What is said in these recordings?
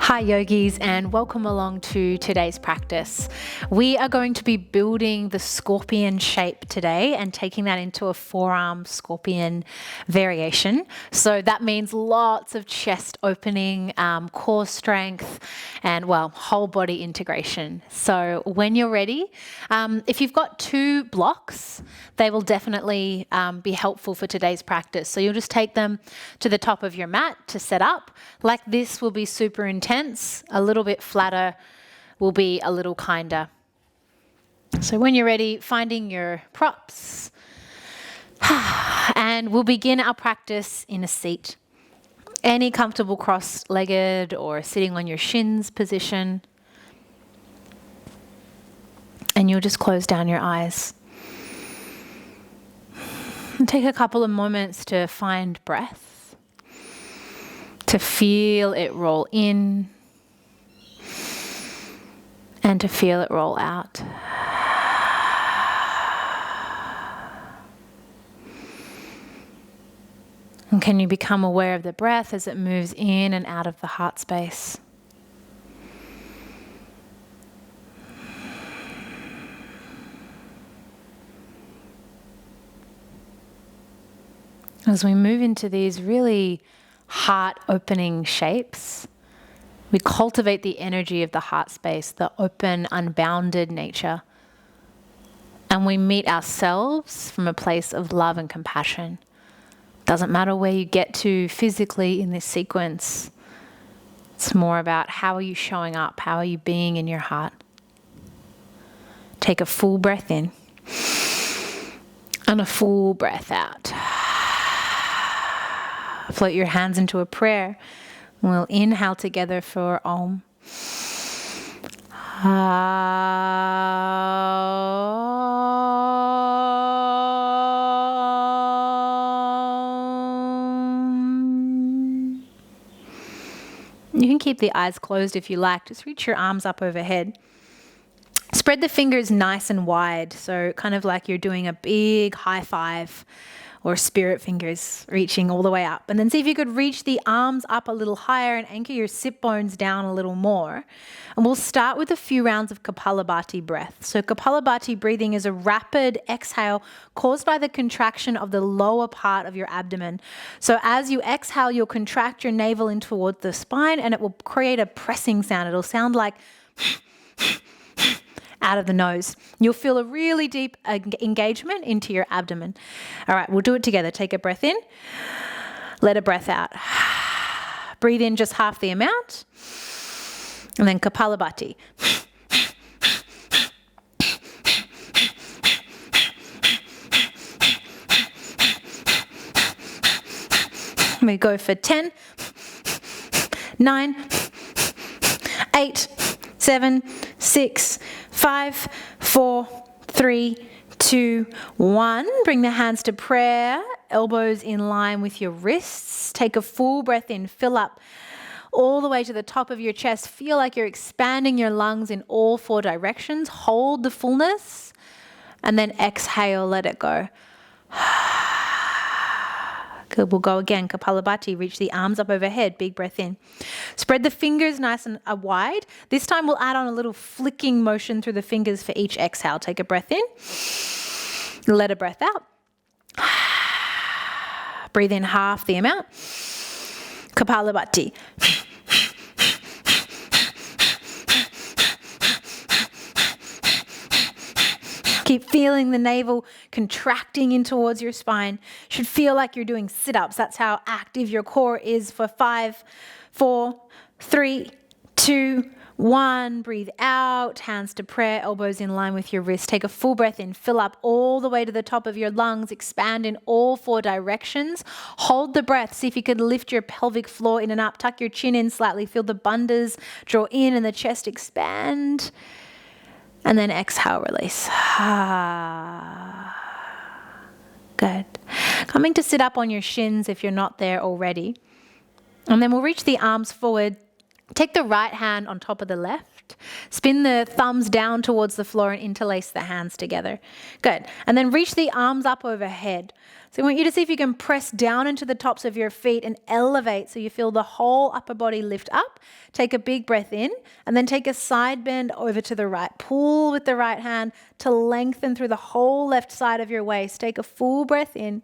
Hi yogis, and welcome along to today's practice. We are going to be building the scorpion shape today and taking that into a forearm scorpion variation. So that means lots of chest opening, core strength, and whole body integration. So when you're ready, if you've got two blocks, they will definitely be helpful for today's practice. So you'll just take them to the top of your mat to set up. Like this will be super intense, a little bit flatter will be a little kinder. So when you're ready, finding your props, and we'll begin our practice in a seat. Any comfortable cross-legged or sitting on your shins position. And you'll just close down your eyes. And take a couple of moments to find breath, to feel it roll in and to feel it roll out. And can you become aware of the breath as it moves in and out of the heart space? As we move into these really heart-opening shapes, we cultivate the energy of the heart space, the open, unbounded nature. And we meet ourselves from a place of love and compassion. Doesn't matter where you get to physically in this sequence. It's more about how are you showing up? How are you being in your heart? Take a full breath in and a full breath out. Float your hands into a prayer. We'll inhale together for Om. You can keep the eyes closed if you like. Just reach your arms up overhead. Spread the fingers nice and wide, so kind of like you're doing a big high five, or spirit fingers reaching all the way up. And then see if you could reach the arms up a little higher and anchor your sit bones down a little more. And we'll start with a few rounds of Kapalabhati breath. So Kapalabhati breathing is a rapid exhale caused by the contraction of the lower part of your abdomen. So as you exhale, you'll contract your navel in towards the spine and it will create a pressing sound. It'll sound like out of the nose. You'll feel a really deep engagement into your abdomen. All right, we'll do it together. Take a breath in, let a breath out. Breathe in just half the amount, and then Kapalabhati. We go for 10, 9, 8, 7, 6, 5, 4, 3, 2, 1. Bring the hands to prayer, elbows in line with your wrists. Take a full breath in, fill up all the way to the top of your chest. Feel like you're expanding your lungs in all four directions. Hold the fullness and then exhale, let it go. Good, we'll go again. Kapalabhati, reach the arms up overhead. Big breath in. Spread the fingers nice and wide. This time we'll add on a little flicking motion through the fingers for each exhale. Take a breath in. Let a breath out. Breathe in half the amount. Kapalabhati. Keep feeling the navel contracting in towards your spine. Should feel like you're doing sit-ups. That's how active your core is for 5, 4, 3, 2, 1. Breathe out. Hands to prayer. Elbows in line with your wrist. Take a full breath in. Fill up all the way to the top of your lungs. Expand in all four directions. Hold the breath. See if you could lift your pelvic floor in and up. Tuck your chin in slightly. Feel the bandhas draw in and the chest expand. And then exhale, release. Good. Coming to sit up on your shins if you're not there already. And then we'll reach the arms forward. Take the right hand on top of the left. Spin the thumbs down towards the floor and interlace the hands together. Good. And then reach the arms up overhead. So I want you to see if you can press down into the tops of your feet and elevate so you feel the whole upper body lift up. Take a big breath in and then take a side bend over to the right. Pull with the right hand to lengthen through the whole left side of your waist. Take a full breath in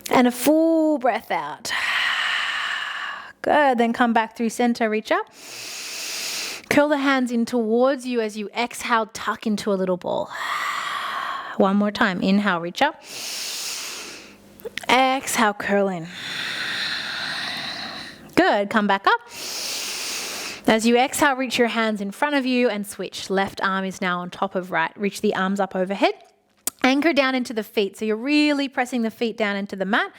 and a full breath out. Good. Then come back through center, reach up. Curl the hands in towards you as you exhale, tuck into a little ball. One more time. Inhale, reach up. Exhale, curl in. Good. Come back up. As you exhale, reach your hands in front of you and switch. Left arm is now on top of right. Reach the arms up overhead. Anchor down into the feet. So you're really pressing the feet down into the mat.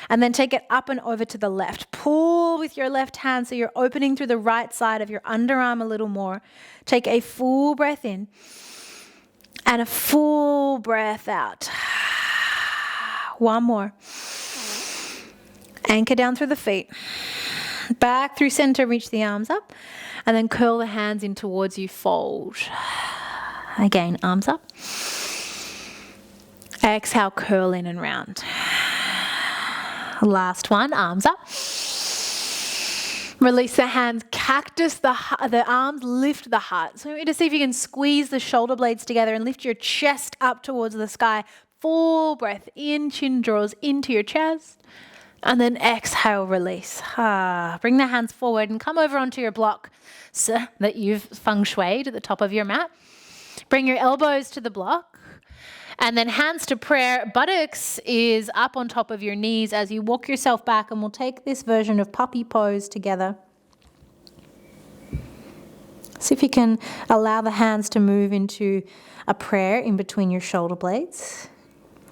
And then take it up and over to the left. Pull with your left hand so you're opening through the right side of your underarm a little more. Take a full breath in and a full breath out. One more. Anchor down through the feet. Back through center, reach the arms up. And then curl the hands in towards you, fold. Again, arms up. Exhale, curl in and round. Last one, arms up. Release the hands, cactus the arms, lift the heart. So I want you to see if you can squeeze the shoulder blades together and lift your chest up towards the sky. Full breath in, chin draws into your chest. And then exhale, release. Bring the hands forward and come over onto your block so that you've feng shuied at the top of your mat. Bring your elbows to the block. And then hands to prayer. Buttocks is up on top of your knees as you walk yourself back, and we'll take this version of puppy pose together. See if you can allow the hands to move into a prayer in between your shoulder blades.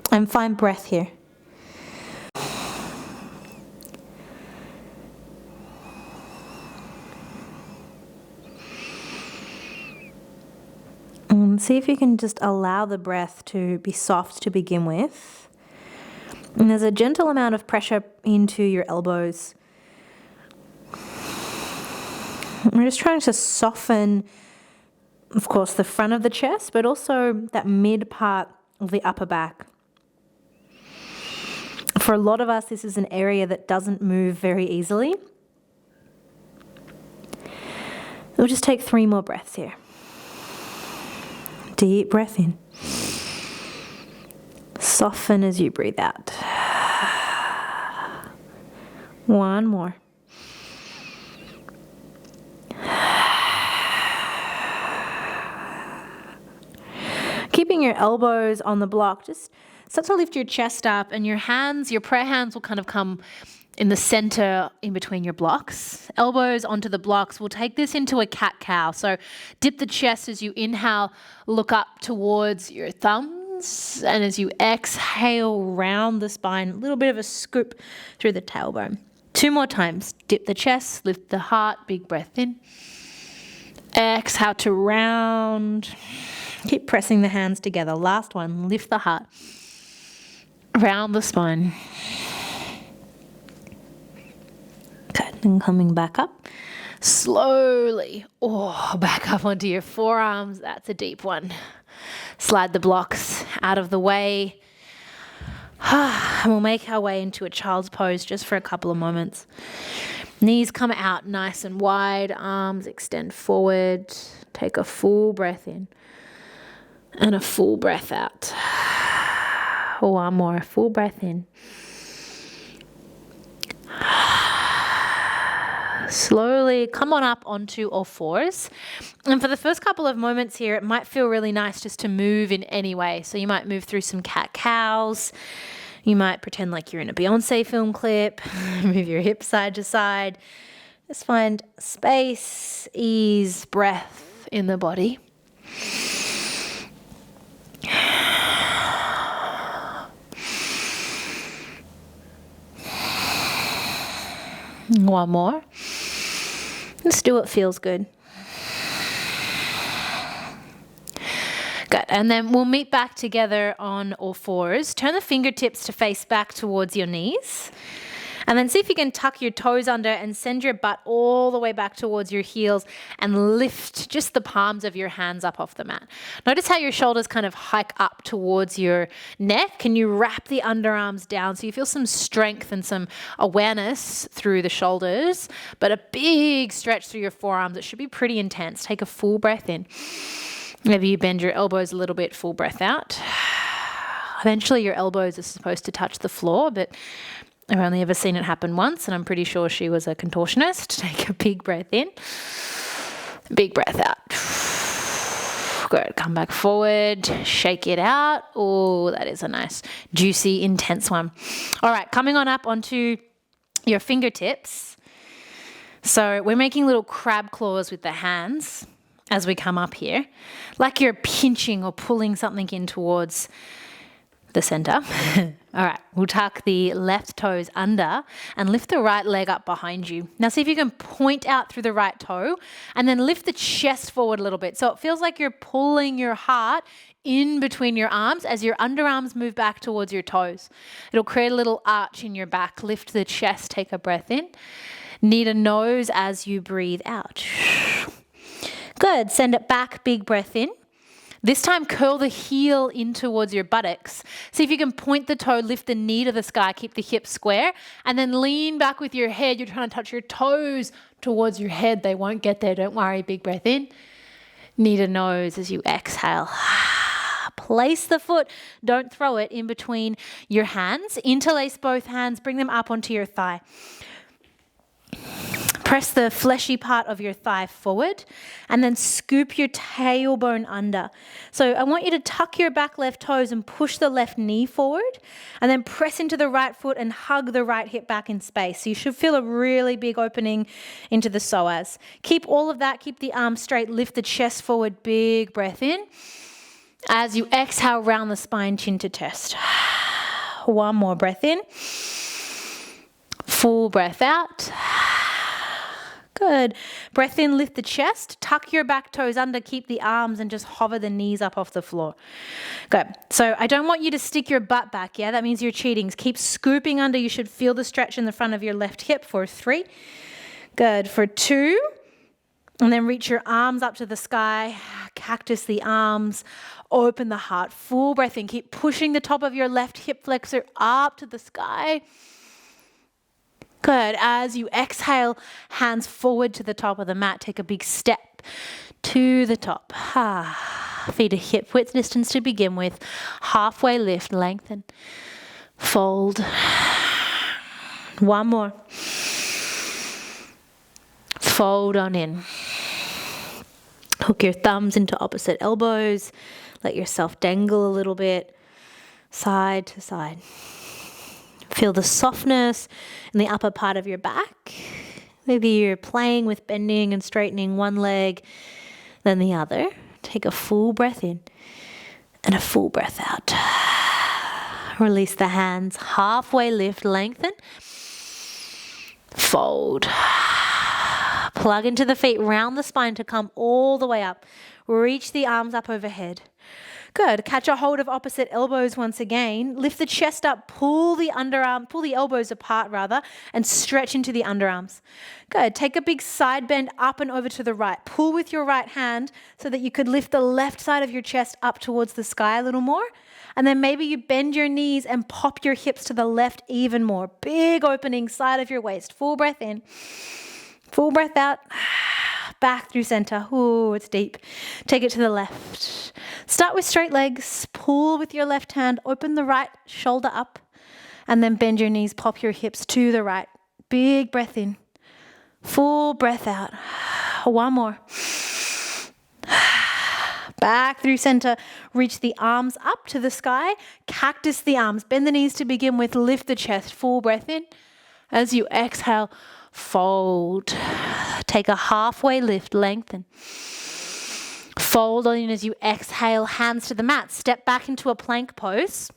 And find breath here. See if you can just allow the breath to be soft to begin with. And there's a gentle amount of pressure into your elbows. We're just trying to soften, of course, the front of the chest, but also that mid part of the upper back. For a lot of us, this is an area that doesn't move very easily. We'll just take 3 more breaths here. Deep breath in. Soften as you breathe out. 1 more. Keeping your elbows on the block, just start to lift your chest up, and your hands, your prayer hands will kind of come in the center in between your blocks. Elbows onto the blocks. We'll take this into a cat-cow. So dip the chest as you inhale, look up towards your thumbs. And as you exhale, round the spine, a little bit of a scoop through the tailbone. 2 more times. Dip the chest, lift the heart, big breath in. Exhale to round. Keep pressing the hands together. Last one, lift the heart. Round the spine. Good, and coming back up. Slowly, back up onto your forearms. That's a deep one. Slide the blocks out of the way. And we'll make our way into a child's pose just for a couple of moments. Knees come out nice and wide. Arms extend forward. Take a full breath in. And a full breath out. 1 more. Full breath in. Slowly come on up onto all fours. And for the first couple of moments here, it might feel really nice just to move in any way. So you might move through some cat-cows. You might pretend like you're in a Beyonce film clip. Move your hips side to side. Just find space, ease, breath in the body. One more. Let's do what feels good. Good. And then we'll meet back together on all fours. Turn the fingertips to face back towards your knees. And then see if you can tuck your toes under and send your butt all the way back towards your heels and lift just the palms of your hands up off the mat. Notice how your shoulders kind of hike up towards your neck. Can you wrap the underarms down so you feel some strength and some awareness through the shoulders, but a big stretch through your forearms. It should be pretty intense. Take a full breath in. Maybe you bend your elbows a little bit, full breath out. Eventually your elbows are supposed to touch the floor, but I've only ever seen it happen once, and I'm pretty sure she was a contortionist. Take a big breath in, big breath out. Good. Come back forward, shake it out. Oh, that is a nice, juicy, intense one. All right, coming on up onto your fingertips. So we're making little crab claws with the hands as we come up here, like you're pinching or pulling something in towards the center. All right, we'll tuck the left toes under and lift the right leg up behind you. Now see if you can point out through the right toe and then lift the chest forward a little bit. So it feels like you're pulling your heart in between your arms as your underarms move back towards your toes. It'll create a little arch in your back. Lift the chest, take a breath in. Knee to nose as you breathe out. Good, send it back, big breath in. This time, curl the heel in towards your buttocks. See if you can point the toe, lift the knee to the sky, keep the hips square, and then lean back with your head. You're trying to touch your toes towards your head. They won't get there, don't worry. Big breath in. Knee to nose as you exhale. Place the foot, don't throw it, in between your hands. Interlace both hands, bring them up onto your thigh. Press the fleshy part of your thigh forward and then scoop your tailbone under. So I want you to tuck your back left toes and push the left knee forward and then press into the right foot and hug the right hip back in space. So you should feel a really big opening into the psoas. Keep all of that, keep the arms straight, lift the chest forward, big breath in. As you exhale, round the spine, chin to chest. One more breath in. Full breath out. Good. Breath in, lift the chest, tuck your back toes under, keep the arms and just hover the knees up off the floor. Good. So I don't want you to stick your butt back, yeah? That means you're cheating. Keep scooping under. You should feel the stretch in the front of your left hip for 3. Good. For 2. And then reach your arms up to the sky. Cactus the arms. Open the heart. Full breath in. Keep pushing the top of your left hip flexor up to the sky. Good. As you exhale, hands forward to the top of the mat. Take a big step to the top. Feet a hip width distance to begin with. Halfway lift, lengthen. Fold. One more. Fold on in. Hook your thumbs into opposite elbows. Let yourself dangle a little bit. Side to side. Feel the softness in the upper part of your back. Maybe you're playing with bending and straightening one leg, then the other. Take a full breath in and a full breath out. Release the hands. Halfway lift, lengthen. Fold. Plug into the feet, round the spine to come all the way up. Reach the arms up overhead. Good. Catch a hold of opposite elbows once again. Lift the chest up, pull the elbows apart rather, and stretch into the underarms. Good. Take a big side bend up and over to the right. Pull with your right hand so that you could lift the left side of your chest up towards the sky a little more. And then maybe you bend your knees and pop your hips to the left even more. Big opening, side of your waist. Full breath in. Full breath out. Back through center. Ooh, it's deep. Take it to the left. Start with straight legs. Pull with your left hand. Open the right shoulder up. And then bend your knees. Pop your hips to the right. Big breath in. Full breath out. One more. Back through center. Reach the arms up to the sky. Cactus the arms. Bend the knees to begin with. Lift the chest. Full breath in. As you exhale, fold. Take a halfway lift, lengthen. Fold on in as you exhale, hands to the mat. Step back into a plank pose.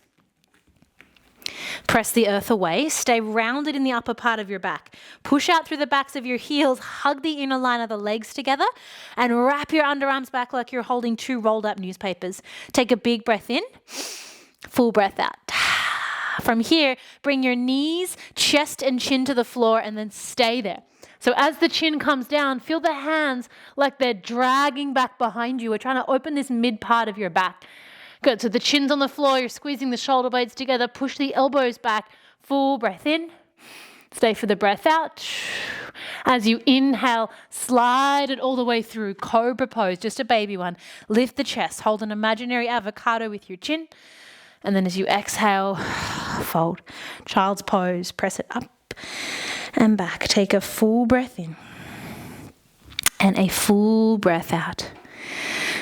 Press the earth away. Stay rounded in the upper part of your back. Push out through the backs of your heels. Hug the inner line of the legs together and wrap your underarms back like you're holding 2 rolled up newspapers. Take a big breath in. Full breath out. From here, bring your knees, chest and chin to the floor and then stay there. So as the chin comes down, feel the hands like they're dragging back behind you. We're trying to open this mid part of your back. Good, so the chin's on the floor, you're squeezing the shoulder blades together, push the elbows back, full breath in. Stay for the breath out. As you inhale, slide it all the way through. Cobra pose, just a baby one. Lift the chest. Hold an imaginary avocado with your chin. And then as you exhale, fold. Child's pose. Press it up and back. Take a full breath in and a full breath out.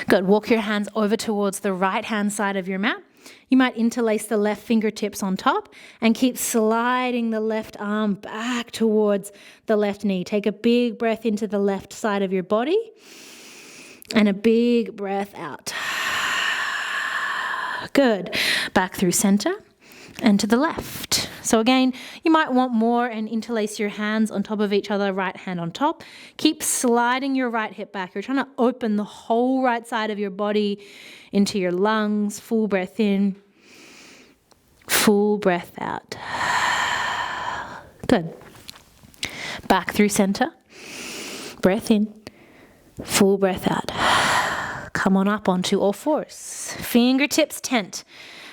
Good. Walk your hands over towards the right-hand side of your mat. You might interlace the left fingertips on top and keep sliding the left arm back towards the left knee. Take a big breath into the left side of your body and a big breath out. Good. Back through center and to the left. So again, you might want more and interlace your hands on top of each other, right hand on top. Keep sliding your right hip back. You're trying to open the whole right side of your body into your lungs. Full breath in, full breath out. Good. Back through center. Breath in, full breath out. Come on up onto all fours. Fingertips tent.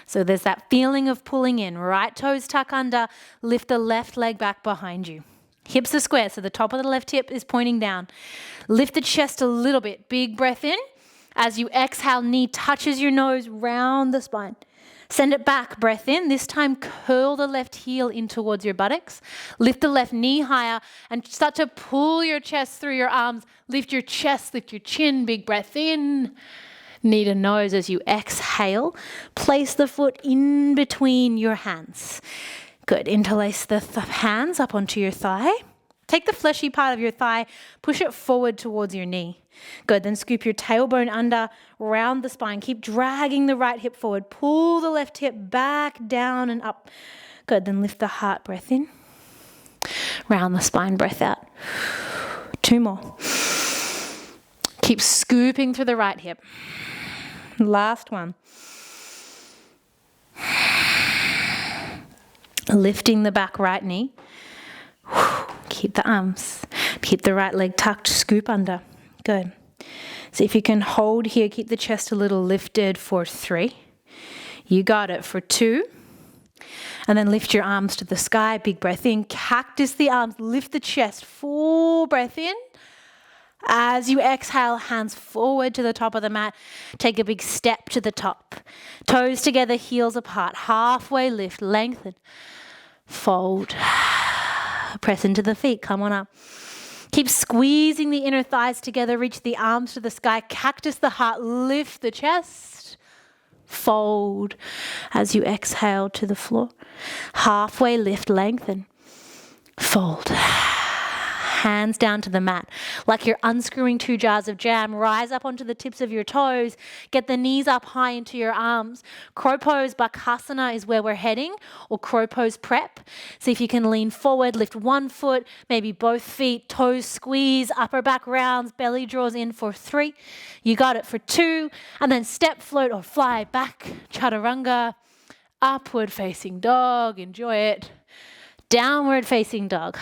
So there's that feeling of pulling in. Right toes tuck under. Lift the left leg back behind you. Hips are square, so the top of the left hip is pointing down. Lift the chest a little bit. Big breath in. As you exhale, knee touches your nose, round the spine. Send it back, breath in. This time, curl the left heel in towards your buttocks. Lift the left knee higher and start to pull your chest through your arms. Lift your chest, lift your chin, big breath in. Knee to nose as you exhale. Place the foot in between your hands. Good. Interlace the hands up onto your thigh. Take the fleshy part of your thigh, push it forward towards your knee. Good. Then scoop your tailbone under, round the spine. Keep dragging the right hip forward. Pull the left hip back, down and up. Good. Then lift the heart, breath in. Round the spine, breath out. 2 more. Keep scooping through the right hip. Last one. Lifting the back right knee. Keep the arms. Keep the right leg tucked. Scoop under. Good. So if you can hold here, keep the chest a little lifted for 3. You got it for 2. And then lift your arms to the sky. Big breath in. Cactus the arms. Lift the chest. Full breath in. As you exhale, hands forward to the top of the mat. Take a big step to the top. Toes together, heels apart. Halfway lift, lengthen. Fold. Press into the feet. Come on up. Keep squeezing the inner thighs together. Reach the arms to the sky. Cactus the heart. Lift the chest. Fold. As you exhale to the floor. Halfway lift, lengthen. Fold. Hands down to the mat. Like you're unscrewing 2 jars of jam. Rise up onto the tips of your toes. Get the knees up high into your arms. Crow pose, Bakasana is where we're heading, or crow pose prep. See if you can lean forward, lift 1 foot, maybe both feet, toes squeeze, upper back rounds, belly draws in for 3. You got it for 2. And then step, float, or fly back. Chaturanga. Upward facing dog. Enjoy it. Downward facing dog.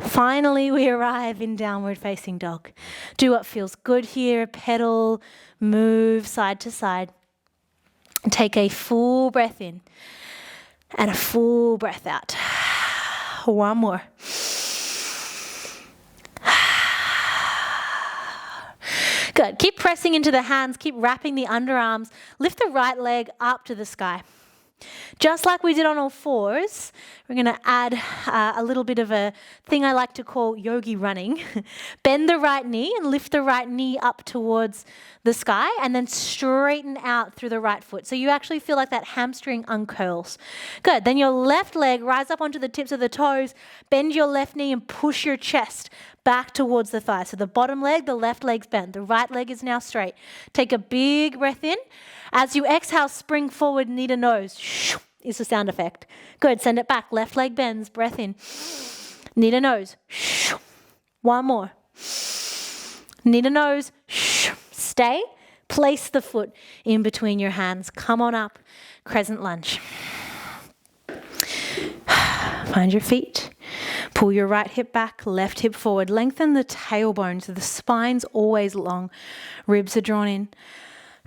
Finally, we arrive in downward facing dog. Do what feels good here. Pedal, move side to side. Take a full breath in and a full breath out. 1 more. Good. Keep pressing into the hands. Keep wrapping the underarms. Lift the right leg up to the sky. Just like we did on all fours, we're going to add a little bit of a thing I like to call yogi running. Bend the right knee and lift the right knee up towards the sky and then straighten out through the right foot. So you actually feel like that hamstring uncurls. Good. Then your left leg, rise up onto the tips of the toes, bend your left knee and push your chest back towards the thigh. So the bottom leg, the left leg's bent. The right leg is now straight. Take a big breath in. As you exhale, spring forward, knee to nose. Shoo, is the sound effect. Good, send it back. Left leg bends, breath in. Knee to nose. Shoo. 1 more. Knee to nose. Shoo. Stay. Place the foot in between your hands. Come on up. Crescent lunge. Find your feet. Pull your right hip back, left hip forward. Lengthen the tailbone so the spine's always long. Ribs are drawn in.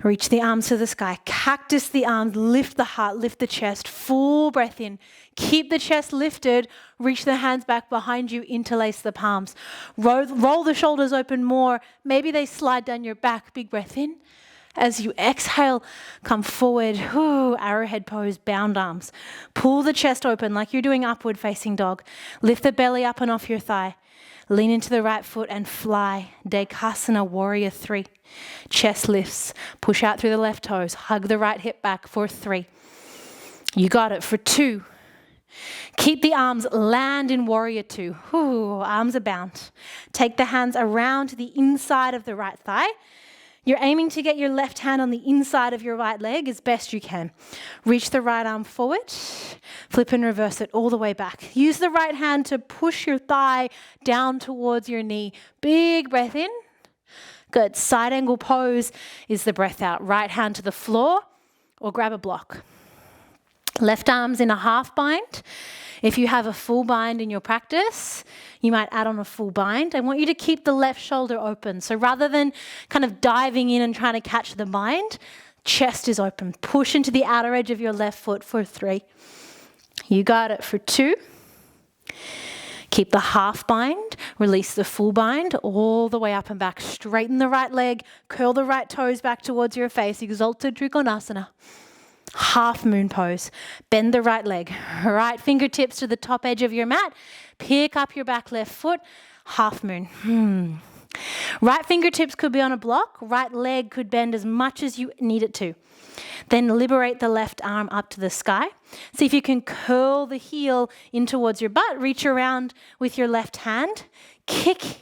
Reach the arms to the sky. Cactus the arms. Lift the heart. Lift the chest. Full breath in. Keep the chest lifted. Reach the hands back behind you. Interlace the palms. Roll the shoulders open more. Maybe they slide down your back. Big breath in. As you exhale, come forward. Arrowhead pose, bound arms. Pull the chest open like you're doing upward facing dog. Lift the belly up and off your thigh. Lean into the right foot and fly. Dekasana, warrior 3. Chest lifts. Push out through the left toes. Hug the right hip back for 3. You got it for 2. Keep the arms, land in warrior 2. Arms are bound. Take the hands around to the inside of the right thigh. You're aiming to get your left hand on the inside of your right leg as best you can. Reach the right arm forward. Flip and reverse it all the way back. Use the right hand to push your thigh down towards your knee. Big breath in. Good. Side angle pose is the breath out. Right hand to the floor or grab a block. Left arm's in a half bind. If you have a full bind in your practice, you might add on a full bind. I want you to keep the left shoulder open. So rather than kind of diving in and trying to catch the bind, chest is open. Push into the outer edge of your left foot for 3. You got it for 2. Keep the half bind. Release the full bind all the way up and back. Straighten the right leg. Curl the right toes back towards your face. Exalted Trikonasana. Half moon pose. Bend the right leg. Right fingertips to the top edge of your mat. Pick up your back left foot. Half moon. Right fingertips could be on a block. Right leg could bend as much as you need it to. Then liberate the left arm up to the sky. See if you can curl the heel in towards your butt. Reach around with your left hand. Kick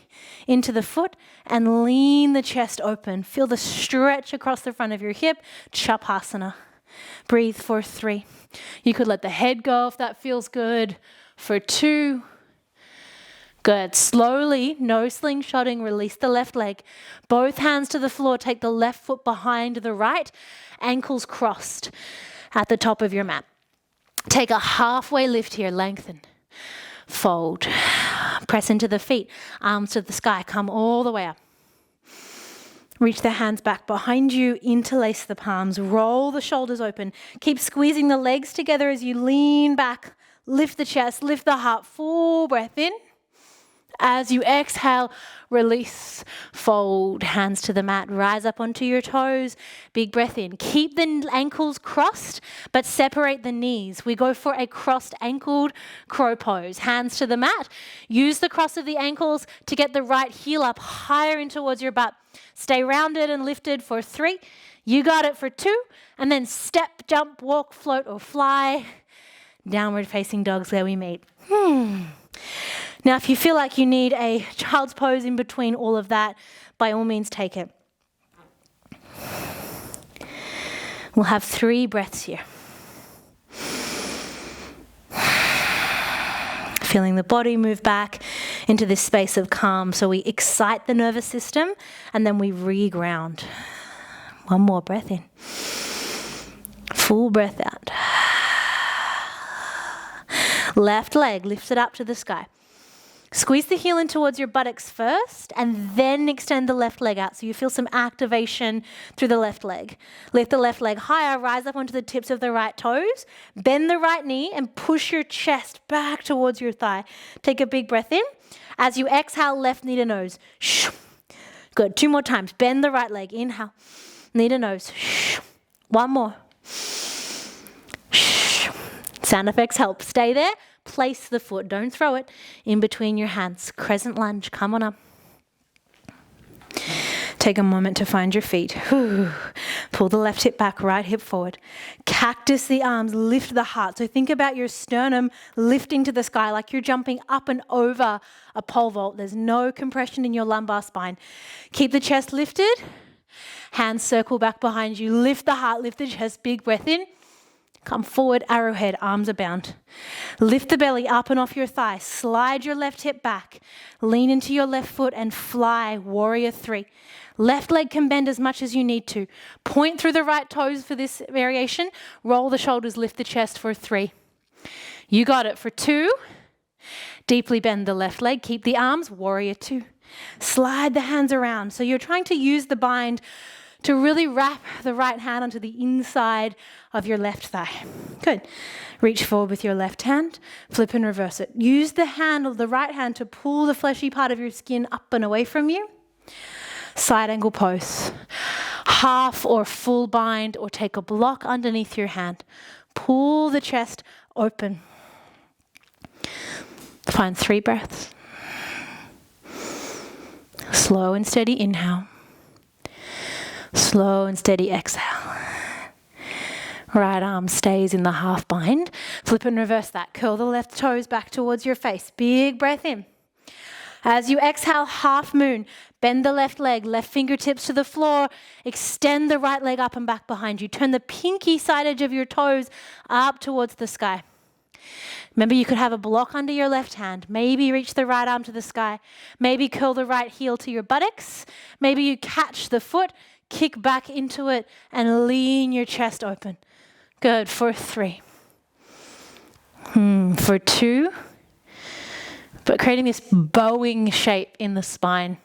into the foot and lean the chest open. Feel the stretch across the front of your hip. Chapasana. Breathe for 3. You could let the head go if that feels good. For 2. Good. Slowly, no slingshotting, release the left leg. Both hands to the floor. Take the left foot behind the right. Ankles crossed at the top of your mat. Take a halfway lift here. Lengthen. Fold. Press into the feet. Arms to the sky. Come all the way up. Reach the hands back behind you, interlace the palms, roll the shoulders open. Keep squeezing the legs together as you lean back. Lift the chest, lift the heart, full breath in. As you exhale, release, fold, hands to the mat, rise up onto your toes, big breath in. Keep the ankles crossed, but separate the knees. We go for a crossed ankled crow pose. Hands to the mat. Use the cross of the ankles to get the right heel up higher in towards your butt. Stay rounded and lifted for 3. You got it for 2. And then step, jump, walk, float, or fly. Downward facing dogs where we meet. Now, if you feel like you need a child's pose in between all of that, by all means take it. We'll have 3 breaths here. Feeling the body move back into this space of calm. So we excite the nervous system and then we reground. One more breath in. Full breath out. Left leg, lift it up to the sky. Squeeze the heel in towards your buttocks first and then extend the left leg out so you feel some activation through the left leg. Lift the left leg higher, rise up onto the tips of the right toes, bend the right knee and push your chest back towards your thigh. Take a big breath in. As you exhale, left knee to nose. Good. 2 more times. Bend the right leg. Inhale. Knee to nose. One more. Sound effects help. Stay there. Place the foot, don't throw it, in between your hands. Crescent lunge, come on up. Take a moment to find your feet. Pull the left hip back, right hip forward. Cactus the arms, lift the heart. So think about your sternum lifting to the sky like you're jumping up and over a pole vault. There's no compression in your lumbar spine. Keep the chest lifted. Hands circle back behind you. Lift the heart, lift the chest, big breath in. Come forward, arrowhead, arms are bound. Lift the belly up and off your thigh. Slide your left hip back. Lean into your left foot and fly, warrior 3. Left leg can bend as much as you need to. Point through the right toes for this variation. Roll the shoulders, lift the chest for 3. You got it for 2. Deeply bend the left leg. Keep the arms, warrior two. Slide the hands around. So you're trying to use the bind to really wrap the right hand onto the inside of your left thigh. Good. Reach forward with your left hand, flip and reverse it. Use the handle, the right hand, to pull the fleshy part of your skin up and away from you. Side angle pose. Half or full bind, or take a block underneath your hand. Pull the chest open. Find 3 breaths. Slow and steady inhale. Slow and steady exhale. Right arm stays in the half bind. Flip and reverse that. Curl the left toes back towards your face. Big breath in. As you exhale, half moon. Bend the left leg, left fingertips to the floor. Extend the right leg up and back behind you. Turn the pinky side edge of your toes up towards the sky. Remember, you could have a block under your left hand. Maybe reach the right arm to the sky. Maybe curl the right heel to your buttocks. Maybe you catch the foot, kick back into it, and lean your chest open. Good. For 3. For 2. But creating this bowing shape in the spine.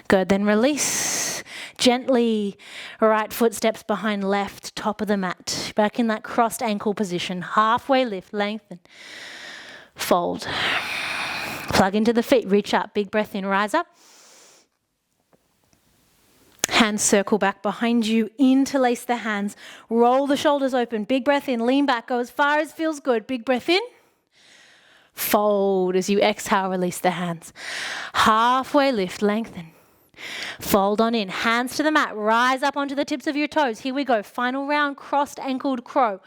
Good. Then release. Gently, right foot steps behind left, top of the mat. Back in that crossed ankle position. Halfway lift, lengthen. Fold. Plug into the feet, reach up. Big breath in, rise up. Hands circle back behind you, interlace the hands. Roll the shoulders open. Big breath in, lean back, go as far as feels good. Big breath in. Fold. As you exhale, release the hands. Halfway lift, lengthen. Fold on in, hands to the mat, rise up onto the tips of your toes. Here we go, final round, crossed ankled crow.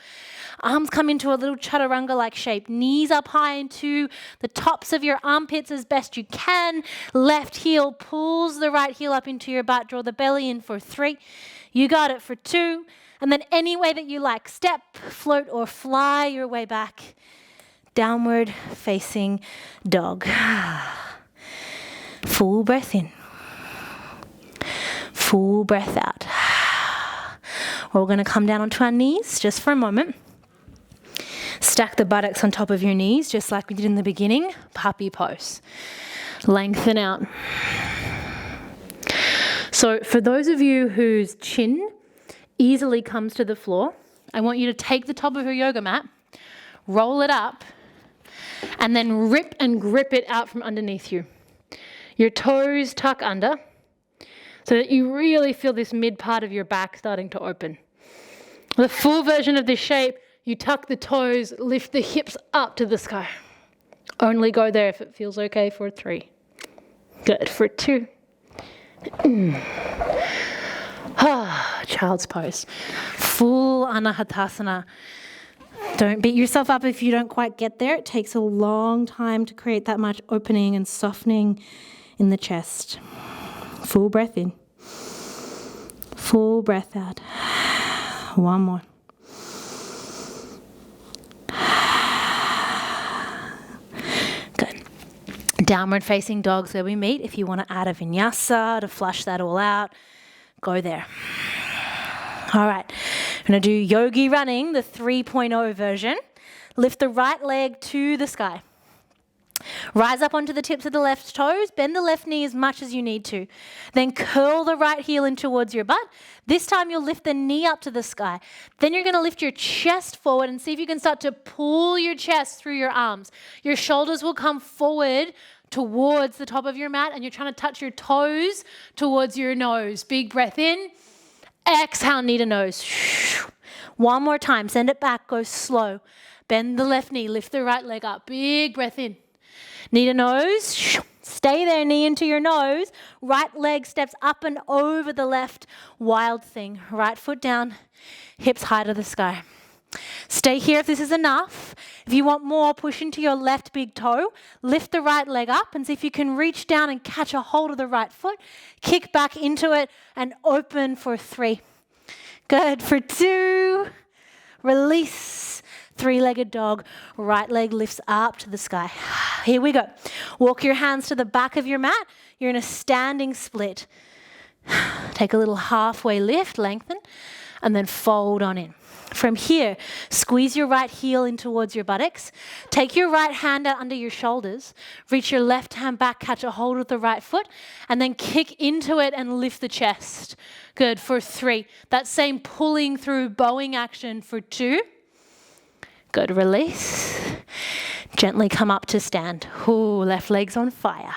Arms come into a little chaturanga-like shape, knees up high into the tops of your armpits as best you can. Left heel pulls the right heel up into your butt, draw the belly in for 3. You got it for 2. And then any way that you like, step, float, or fly your way back. Downward facing dog. Full breath in. Full breath out. We're going to come down onto our knees just for a moment. Stack the buttocks on top of your knees, just like we did in the beginning. Puppy pose. Lengthen out. So for those of you whose chin easily comes to the floor, I want you to take the top of your yoga mat, roll it up, and then rip and grip it out from underneath you. Your toes tuck under, so that you really feel this mid part of your back starting to open. The full version of this shape, you tuck the toes, lift the hips up to the sky. Only go there if it feels okay for 3. Good. For 2. Child's pose. Full Anahatasana. Don't beat yourself up if you don't quite get there. It takes a long time to create that much opening and softening in the chest. Full breath in. Full breath out. One more. Good. Downward facing dogs where we meet. If you want to add a vinyasa to flush that all out, go there. All right. I'm going to do yogi running, the 3.0 version. Lift the right leg to the sky. Rise up onto the tips of the left toes, bend the left knee as much as you need to. Then curl the right heel in towards your butt. This time you'll lift the knee up to the sky. Then you're going to lift your chest forward and see if you can start to pull your chest through your arms. Your shoulders will come forward towards the top of your mat and you're trying to touch your toes towards your nose. Big breath in. Exhale, knee to nose. One more time. Send it back. Go slow. Bend the left knee. Lift the right leg up. Big breath in. Knee to nose. Stay there, knee into your nose. Right leg steps up and over the left. Wild thing. Right foot down. Hips high to the sky. Stay here if this is enough. If you want more, push into your left big toe. Lift the right leg up and see if you can reach down and catch a hold of the right foot. Kick back into it and open for 3. Good. For 2. Release. 3-legged dog. Right leg lifts up to the sky. Here we go. Walk your hands to the back of your mat. You're in a standing split. Take a little halfway lift, lengthen, and then fold on in. From here, squeeze your right heel in towards your buttocks. Take your right hand out under your shoulders. Reach your left hand back, catch a hold of the right foot, and then kick into it and lift the chest. Good, for 3. That same pulling through bowing action for 2. Good, release. Gently come up to stand. Ooh, left leg's on fire.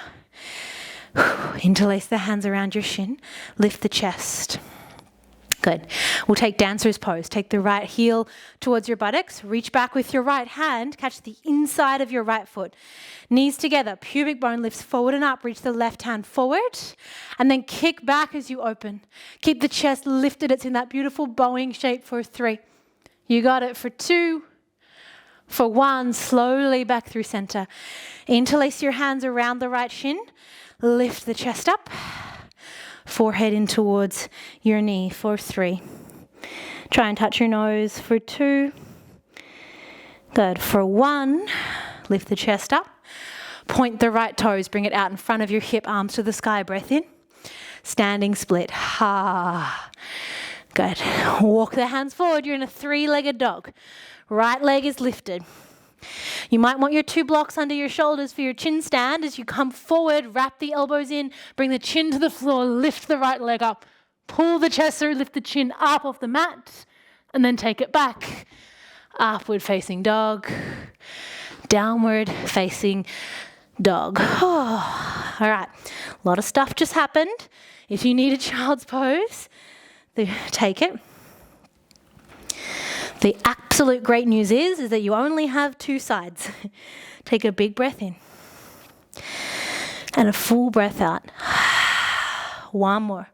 Interlace the hands around your shin. Lift the chest. Good. We'll take dancer's pose. Take the right heel towards your buttocks. Reach back with your right hand. Catch the inside of your right foot. Knees together. Pubic bone lifts forward and up. Reach the left hand forward. And then kick back as you open. Keep the chest lifted. It's in that beautiful bowing shape for 3. You got it for 2. For 1, slowly back through center. Interlace your hands around the right shin. Lift the chest up. Forehead in towards your knee for 3. Try and touch your nose for 2. Good. For 1, lift the chest up. Point the right toes. Bring it out in front of your hip, arms to the sky. Breath in. Standing split. Ha. Good. Walk the hands forward. You're in a 3-legged dog. Right leg is lifted. You might want your 2 blocks under your shoulders for your chin stand. As you come forward, wrap the elbows in, bring the chin to the floor, lift the right leg up, pull the chest through, lift the chin up off the mat, and then take it back. Upward facing dog, downward facing dog. Oh, all right, a lot of stuff just happened. If you need a child's pose, take it. The absolute great news is that you only have 2 sides. Take a big breath in and a full breath out. 1 more.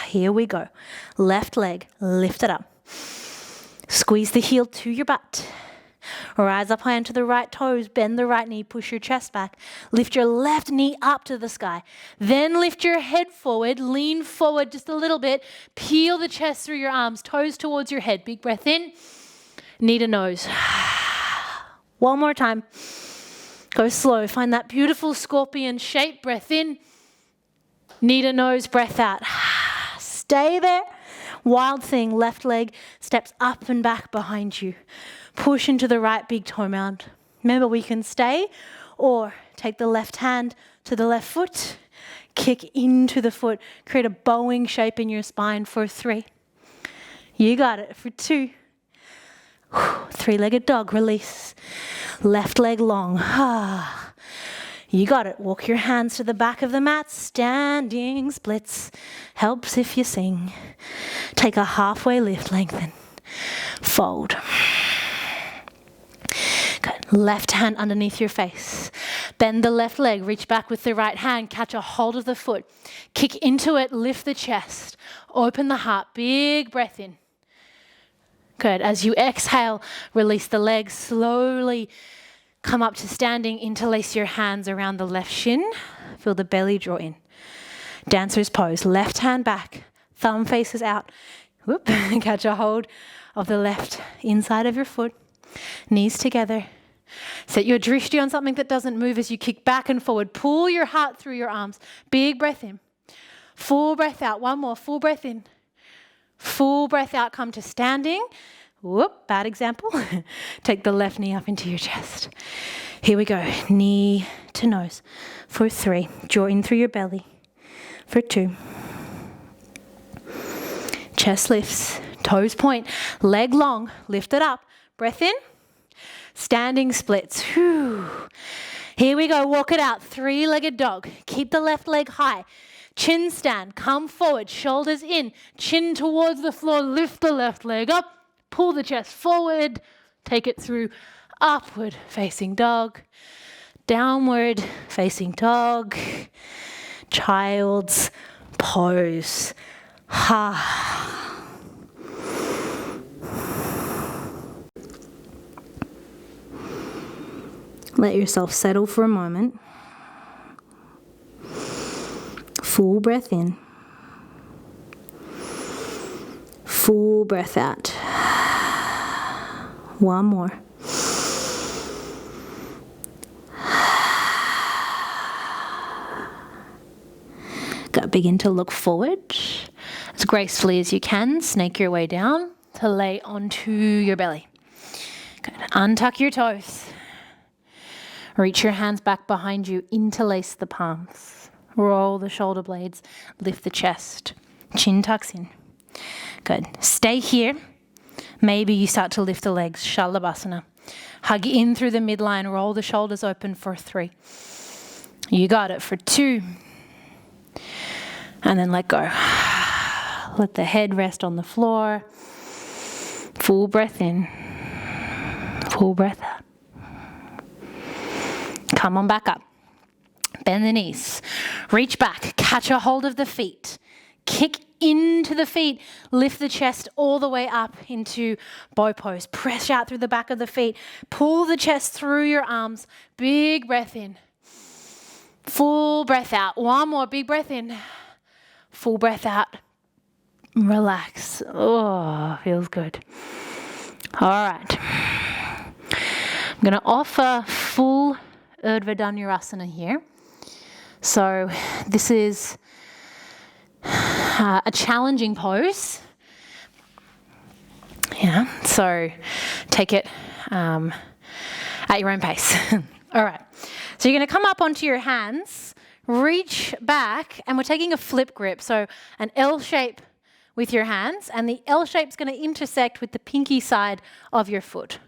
Here we go. Left leg, lift it up. Squeeze the heel to your butt. Rise up high onto the right toes, bend the right knee, push your chest back. Lift your left knee up to the sky. Then lift your head forward, lean forward just a little bit. Peel the chest through your arms, toes towards your head. Big breath in, knee to nose. 1 more time. Go slow. Find that beautiful scorpion shape. Breath in, knee to nose, breath out. Stay there. Wild thing, left leg steps up and back behind you. Push into the right big toe mound. Remember, we can stay or take the left hand to the left foot, kick into the foot, create a bowing shape in your spine for 3. You got it for 2. 3-legged dog, release. Left leg long. You got it. Walk your hands to the back of the mat, standing splits. Helps if you sing. Take a halfway lift, lengthen. Fold. Good. Left hand underneath your face. Bend the left leg, reach back with the right hand, catch a hold of the foot. Kick into it, lift the chest. Open the heart, big breath in. Good. As you exhale, release the legs, slowly come up to standing, interlace your hands around the left shin. Feel the belly draw in. Dancer's pose, left hand back, thumb faces out. Whoop. Catch a hold of the left inside of your foot. Knees together. Set your drishti on something that doesn't move as you kick back and forward. Pull your heart through your arms. Big breath in. Full breath out. 1 more. Full breath in. Full breath out. Come to standing. Whoop, bad example. Take the left knee up into your chest. Here we go. Knee to nose for 3. Draw in through your belly for 2. Chest lifts. Toes point. Leg long. Lift it up. Breath in. Standing splits. Whew. Here we go. Walk it out. 3-legged dog. Keep the left leg high. Chin stand. Come forward. Shoulders in. Chin towards the floor. Lift the left leg up. Pull the chest forward, take it through upward facing dog, downward facing dog, child's pose. Ha. Let yourself settle for a moment. Full breath in. Full breath out. 1 more. Good. Begin to look forward. As Gracefully as you can, snake your way down to lay onto your belly. Good. Untuck your toes. Reach your hands back behind you, interlace the palms. Roll the shoulder blades, lift the chest. Chin tucks in. Good. Stay here. Maybe you start to lift the legs, Shalabhasana. Hug in through the midline, roll the shoulders open for 3. You got it for 2. And then let go. Let the head rest on the floor. Full breath in. Full breath out. Come on back up. Bend the knees. Reach back. Catch a hold of the feet. Kick into the feet. Lift the chest all the way up into bow pose. Press out through the back of the feet. Pull the chest through your arms. Big breath in. Full breath out. One more big breath in. Full breath out. Relax. Oh, feels good. All right. I'm going to offer full Urdhva Dhanurasana here. So this is a challenging pose. Yeah, so take it at your own pace. All right. So you're going to come up onto your hands, reach back, and we're taking a flip grip. So an L shape with your hands, and the L shape's going to intersect with the pinky side of your foot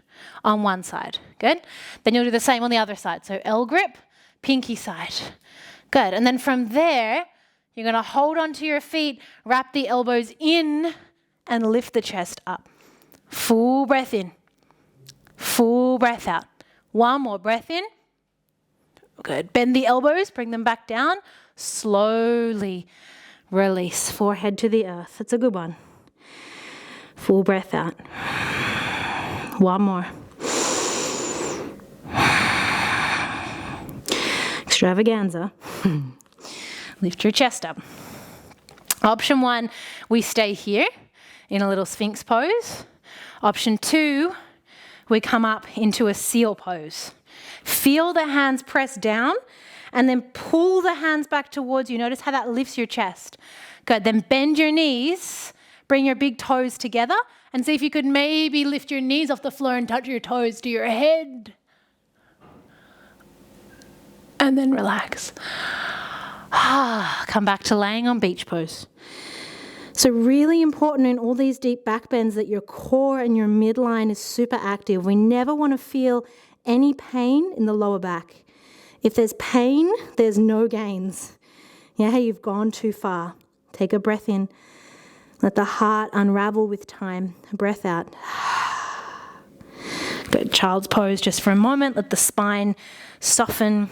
on one side. Good? Then you'll do the same on the other side. So L grip, pinky side. Good. And then from there, you're going to hold onto your feet, wrap the elbows in, and lift the chest up. Full breath in. Full breath out. One more breath in. Good. Bend the elbows, bring them back down. Slowly release. Forehead to the earth. That's a good one. Full breath out. One more. Extravaganza. Lift your chest up. Option 1, we stay here in a little Sphinx pose. Option 2, we come up into a seal pose. Feel the hands press down and then pull the hands back towards you. Notice how that lifts your chest. Good. Then bend your knees, bring your big toes together, and see if you could maybe lift your knees off the floor and touch your toes to your head. And then relax. Come back to laying on beach pose. So really important in all these deep back bends that your core and your midline is super active. We never want to feel any pain in the lower back. If there's pain, there's no gains. Yeah, you've gone too far. Take a breath in. Let the heart unravel with time. Breath out. Good. Child's pose just for a moment. Let the spine soften.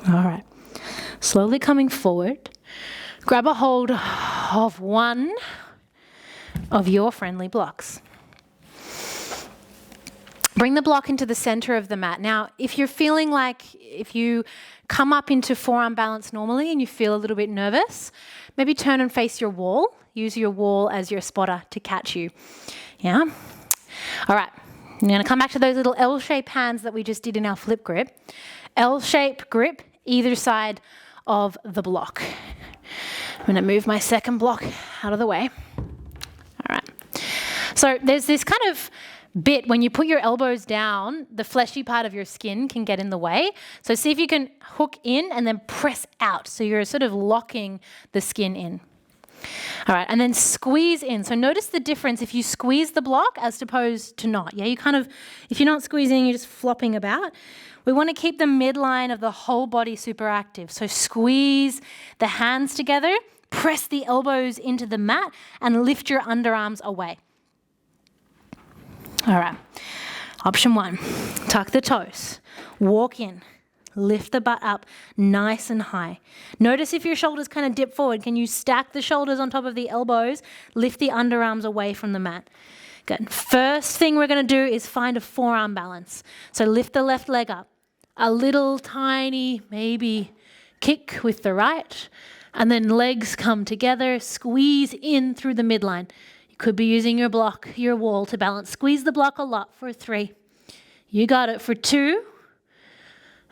All right. Slowly coming forward. Grab a hold of one of your friendly blocks. Bring the block into the center of the mat. Now, if you're feeling like if you come up into forearm balance normally and you feel a little bit nervous, maybe turn and face your wall. Use your wall as your spotter to catch you. Yeah? All right. I'm going to come back to those little L-shaped hands that we just did in our flip grip. L-shaped grip, either side of the block. I'm going to move my second block out of the way. All right. So there's this kind of bit when you put your elbows down, the fleshy part of your skin can get in the way. So see if you can hook in and then press out. So you're sort of locking the skin in. All right, and then squeeze in. So notice the difference if you squeeze the block as opposed to not. Yeah, you kind of, if you're not squeezing, you're just flopping about. We want to keep the midline of the whole body super active. So squeeze the hands together, press the elbows into the mat, and lift your underarms away. All right, option 1, tuck the toes, walk in. Lift the butt up nice and high. Notice if your shoulders kind of dip forward. Can you stack the shoulders on top of the elbows? Lift the underarms away from the mat. Good. First thing we're going to do is find a forearm balance. So lift the left leg up. A little tiny, maybe kick with the right. And then legs come together. Squeeze in through the midline. You could be using your block, your wall to balance. Squeeze the block a lot for 3. You got it for 2.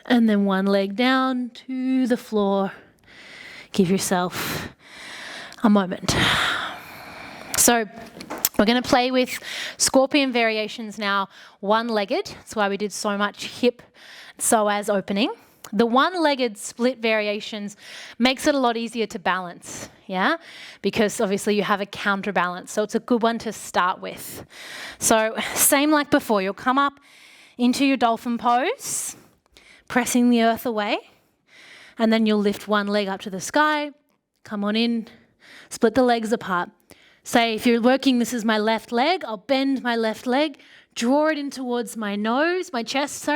And then one leg down to the floor. Give yourself a moment. So we're going to play with scorpion variations now, one-legged. That's why we did so much hip psoas opening. The one-legged split variations makes it a lot easier to balance, yeah? Because obviously you have a counterbalance, so it's a good one to start with. So same like before, you'll come up into your dolphin pose, pressing the earth away, and then you'll lift one leg up to the sky, come on in, split the legs apart. Say if you're working, this is my left leg, I'll bend my left leg, draw it in towards my nose, my chest,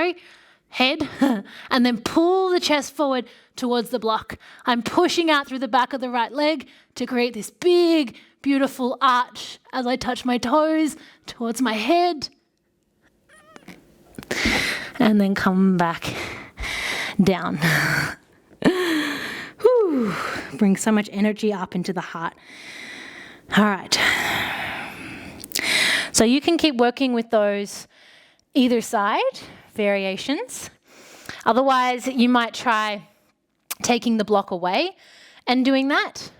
head, and then pull the chest forward towards the block. I'm pushing out through the back of the right leg to create this big, beautiful arch as I touch my toes towards my head. And then come back down. Whew. Bring so much energy up into the heart. All right. So you can keep working with those either side variations. Otherwise, you might try taking the block away and doing that.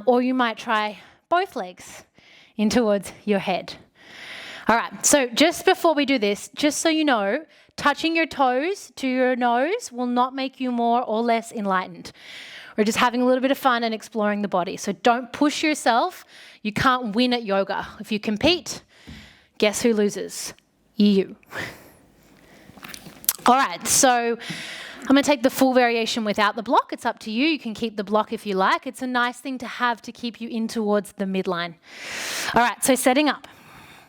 Or you might try both legs in towards your head. All right, so just before we do this, just so you know, touching your toes to your nose will not make you more or less enlightened. We're just having a little bit of fun and exploring the body. So don't push yourself. You can't win at yoga. If you compete, guess who loses? You. All right, so I'm going to take the full variation without the block. It's up to you. You can keep the block if you like. It's a nice thing to have to keep you in towards the midline. All right, so setting up.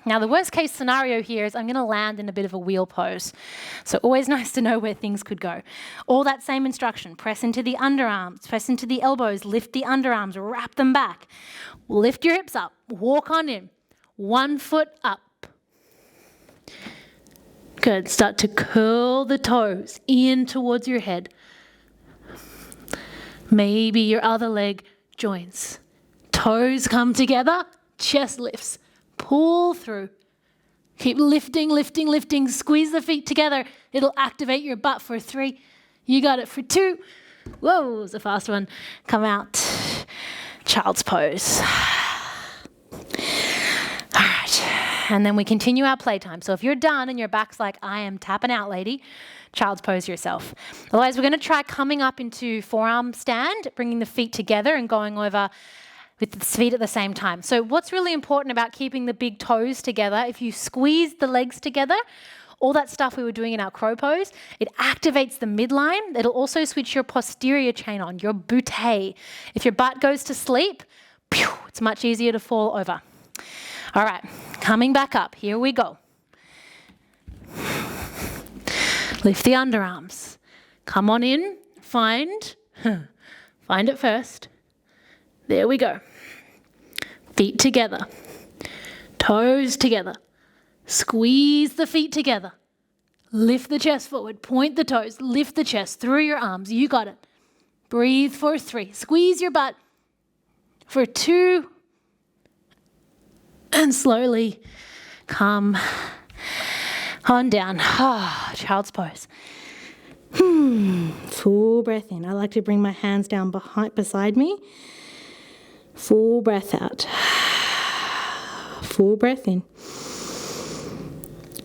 Now, the worst case scenario here is I'm going to land in a bit of a wheel pose. So always nice to know where things could go. All that same instruction. Press into the underarms, press into the elbows, lift the underarms, wrap them back. Lift your hips up, walk on in. 1 foot up. Good. Start to curl the toes in towards your head. Maybe your other leg joins. Toes come together, chest lifts. Pull through. Keep lifting, lifting, lifting. Squeeze the feet together. It'll activate your butt for 3. You got it for 2. Whoa, it was a fast one. Come out. Child's pose. All right. And then we continue our playtime. So if you're done and your back's like, I am tapping out, lady, child's pose yourself. Otherwise, we're going to try coming up into forearm stand, bringing the feet together and going over with the feet at the same time. So what's really important about keeping the big toes together, if you squeeze the legs together, all that stuff we were doing in our crow pose, it activates the midline. It'll also switch your posterior chain on, your butte. If your butt goes to sleep, it's much easier to fall over. All right, coming back up. Here we go. Lift the underarms. Come on in. Find it first. There we go. Feet together. Toes together. Squeeze the feet together. Lift the chest forward. Point the toes. Lift the chest through your arms. You got it. Breathe for 3. Squeeze your butt for 2. And slowly come on down. Child's pose. Full breath in. I like to bring my hands down beside me. Full breath out. Full breath in.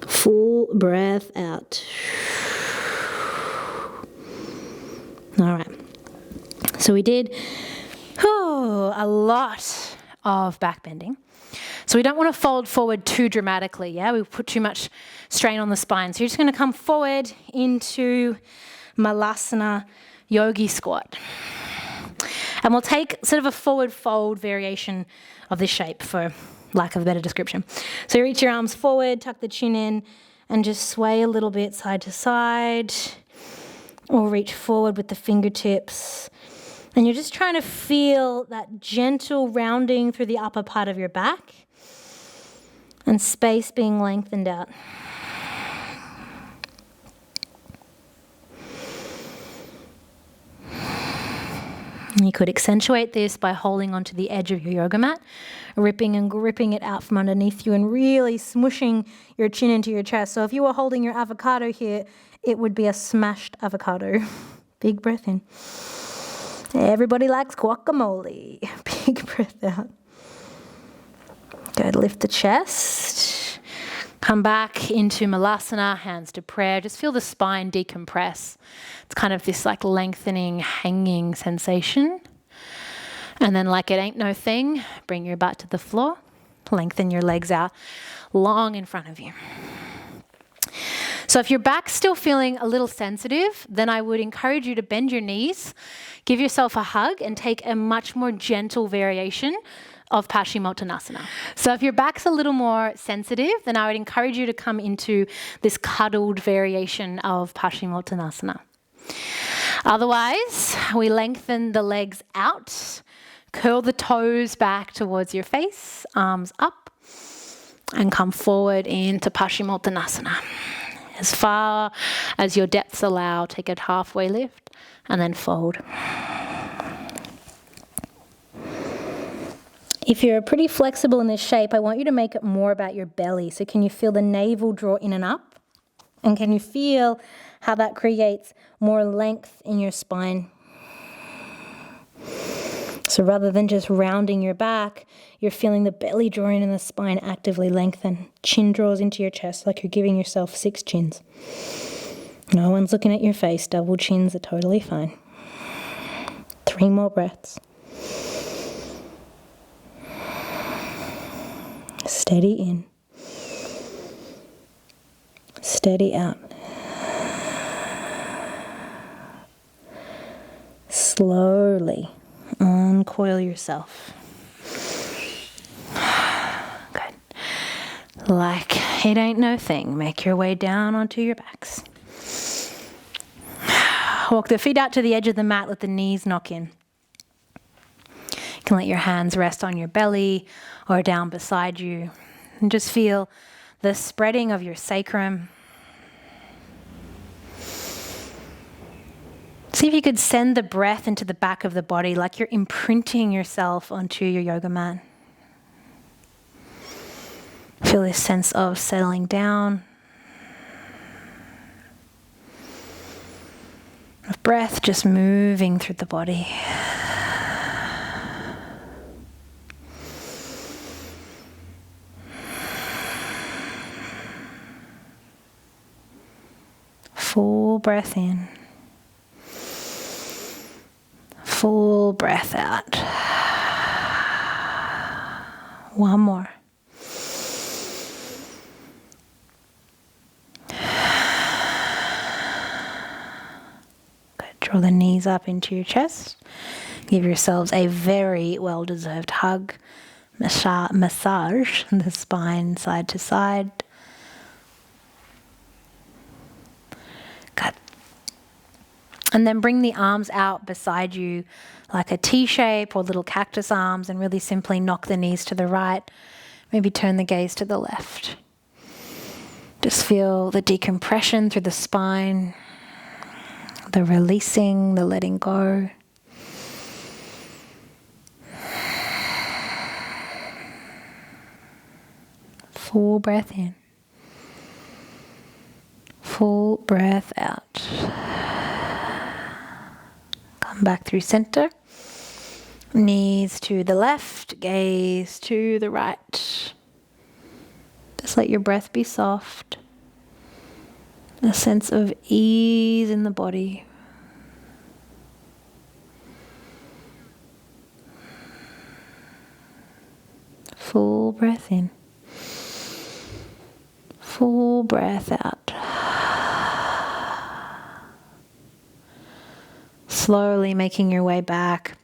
Full breath out. All right. So we did a lot of back bending. So we don't want to fold forward too dramatically, yeah? We put too much strain on the spine. So you're just going to come forward into Malasana Yogi squat. And we'll take sort of a forward fold variation of this shape for lack of a better description. So you reach your arms forward, tuck the chin in, and just sway a little bit side to side, or reach forward with the fingertips. And you're just trying to feel that gentle rounding through the upper part of your back and space being lengthened out. You could accentuate this by holding onto the edge of your yoga mat, ripping and gripping it out from underneath you and really smushing your chin into your chest. So if you were holding your avocado here, it would be a smashed avocado. Big breath in. Everybody likes guacamole. Big breath out. Good, lift the chest. Come back into Malasana, hands to prayer. Just feel the spine decompress. It's kind of this like lengthening, hanging sensation. And then like it ain't no thing, bring your butt to the floor. Lengthen your legs out long in front of you. So if your back's still feeling a little sensitive, then I would encourage you to bend your knees, give yourself a hug, and take a much more gentle variation of Paschimottanasana. So if your back's a little more sensitive, then I would encourage you to come into this cuddled variation of Paschimottanasana. Otherwise, we lengthen the legs out, curl the toes back towards your face, arms up, and come forward into Paschimottanasana. As far as your depths allow, take a halfway lift and then fold. If you're pretty flexible in this shape, I want you to make it more about your belly. So can you feel the navel draw in and up? And can you feel how that creates more length in your spine? So rather than just rounding your back, you're feeling the belly draw in and the spine actively lengthen. Chin draws into your chest like you're giving yourself 6 chins. No one's looking at your face. Double chins are totally fine. 3 more breaths. Steady in. Steady out. Slowly uncoil yourself. Good. Like it ain't no thing. Make your way down onto your backs. Walk the feet out to the edge of the mat. Let the knees knock in. You can let your hands rest on your belly or down beside you. And just feel the spreading of your sacrum. See if you could send the breath into the back of the body like you're imprinting yourself onto your yoga mat. Feel this sense of settling down. Of breath just moving through the body. Full breath in. Full breath out. One more. Good. Draw the knees up into your chest. Give yourselves a very well-deserved hug. Massage the spine side to side. Good. And then bring the arms out beside you like a T shape or little cactus arms and really simply knock the knees to the right. Maybe turn the gaze to the left. Just feel the decompression through the spine, the releasing, the letting go. Full breath in. Full breath out. Come back through center. Knees to the left, gaze to the right. Just let your breath be soft. A sense of ease in the body. Full breath in. Full breath out. Slowly making your way back.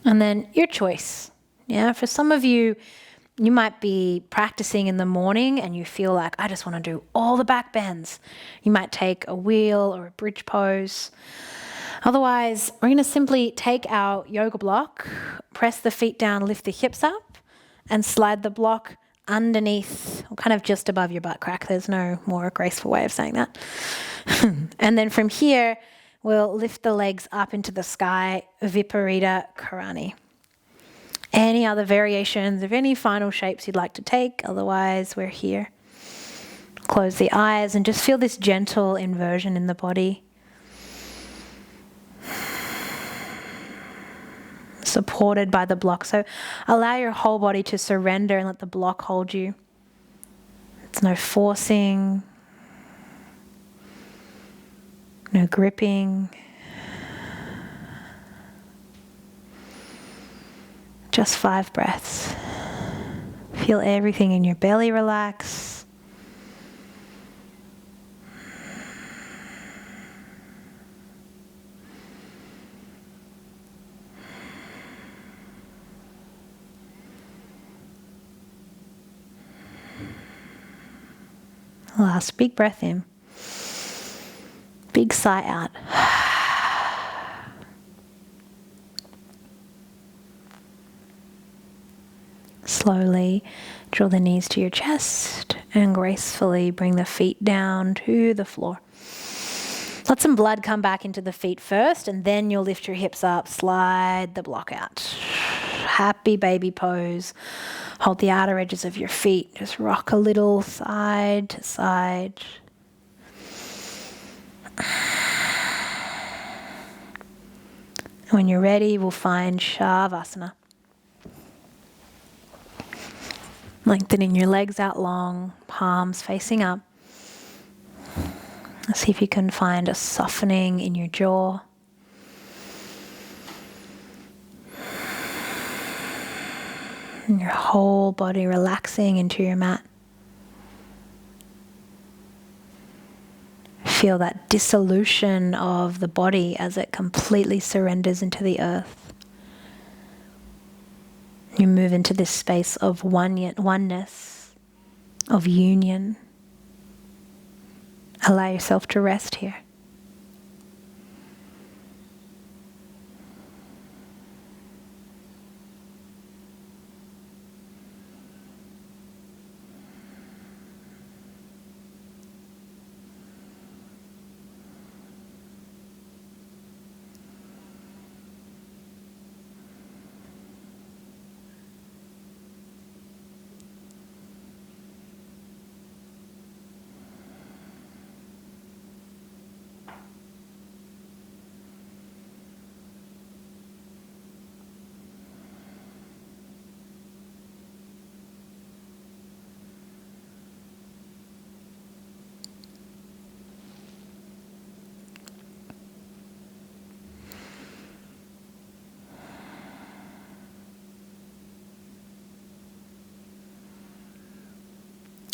And then your choice. Yeah, for some of you, you might be practicing in the morning and you feel like, I just want to do all the back bends. You might take a wheel or a bridge pose. Otherwise, we're going to simply take our yoga block, press the feet down, lift the hips up, and slide the block underneath, or kind of just above your butt crack. There's no more graceful way of saying that. And then from here, we'll lift the legs up into the sky, Viparita Karani. Any other variations of any final shapes you'd like to take, otherwise we're here. Close the eyes and just feel this gentle inversion in the body. Supported by the block. So allow your whole body to surrender and let the block hold you. It's no forcing, no gripping. Just 5 breaths. Feel everything in your belly relax. Last big breath in. Big sigh out. Slowly draw the knees to your chest and gracefully bring the feet down to the floor. Let some blood come back into the feet first, and then you'll lift your hips up, slide the block out. Happy baby pose. Hold the outer edges of your feet. Just rock a little side to side. When you're ready, we'll find Savasana. Lengthening your legs out long, palms facing up. See if you can find a softening in your jaw. And your whole body relaxing into your mat. Feel that dissolution of the body as it completely surrenders into the earth. You move into this space of oneness, of union. Allow yourself to rest here.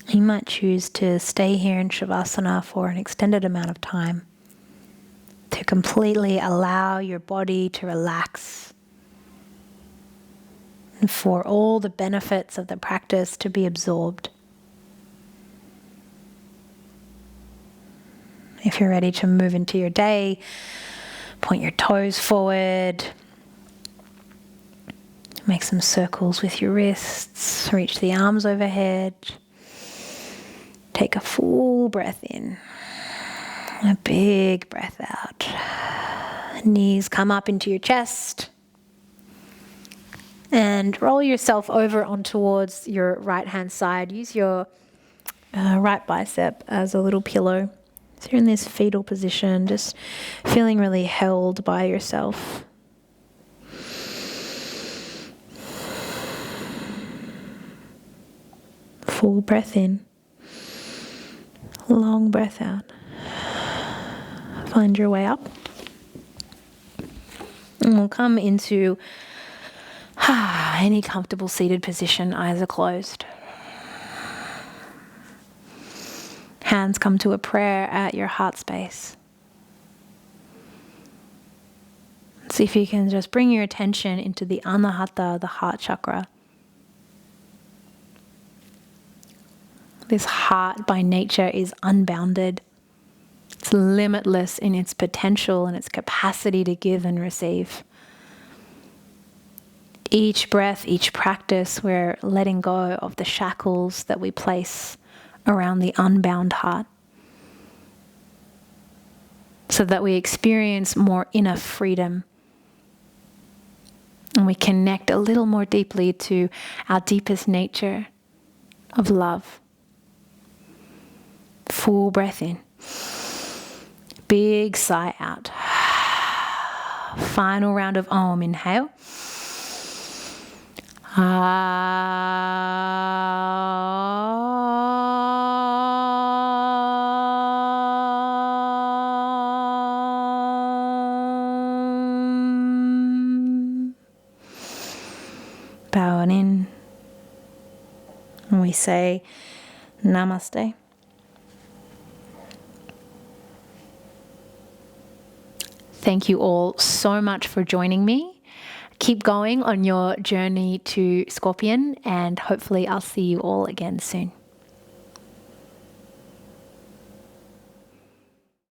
You might choose to stay here in Savasana for an extended amount of time, to completely allow your body to relax, and for all the benefits of the practice to be absorbed. If you're ready to move into your day, point your toes forward, make some circles with your wrists, reach the arms overhead. Take a full breath in, a big breath out. Knees come up into your chest. And roll yourself over on towards your right hand side. Use your right bicep as a little pillow. So you're in this fetal position, just feeling really held by yourself. Full breath in. Long breath out. Find your way up. And we'll come into any comfortable seated position, eyes are closed. Hands come to a prayer at your heart space. See if you can just bring your attention into the Anahata, the heart chakra. This heart by nature is unbounded. It's limitless in its potential and its capacity to give and receive. Each breath, each practice, we're letting go of the shackles that we place around the unbound heart. so that we experience more inner freedom and we connect a little more deeply to our deepest nature of love. Full breath in. Big sigh out. Final round of Om. Inhale. Bowing in. And we say Namaste. Thank you all so much for joining me. Keep going on your journey to Scorpion, and hopefully I'll see you all again soon.